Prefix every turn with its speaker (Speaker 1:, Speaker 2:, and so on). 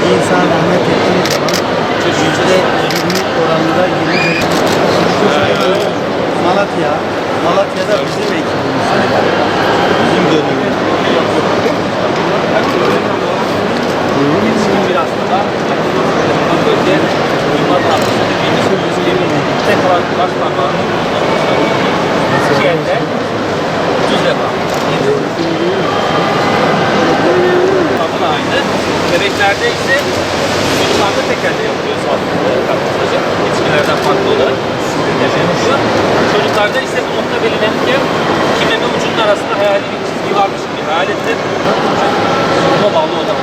Speaker 1: Bir insan rahmet ettiği zaman %20 oranında 20 Malatya'da bizim ekibimiz. Bizim dönemimiz.
Speaker 2: Yetişkin bir hastada bölge bunların altında tekrar baş parmağını iki elde 30 defa. Tadın aynı. Bebeklerde ise çocuklarda tek elde yapılıyor sağlıklı. Yetişkinlerden farklı olarak yapılıyor. Çocuklarda ise bu nokta belirlenirken iki meme ucunun arasında hayali bir çizgi varmış gibi hayal ettim. Buna bağlı olarak.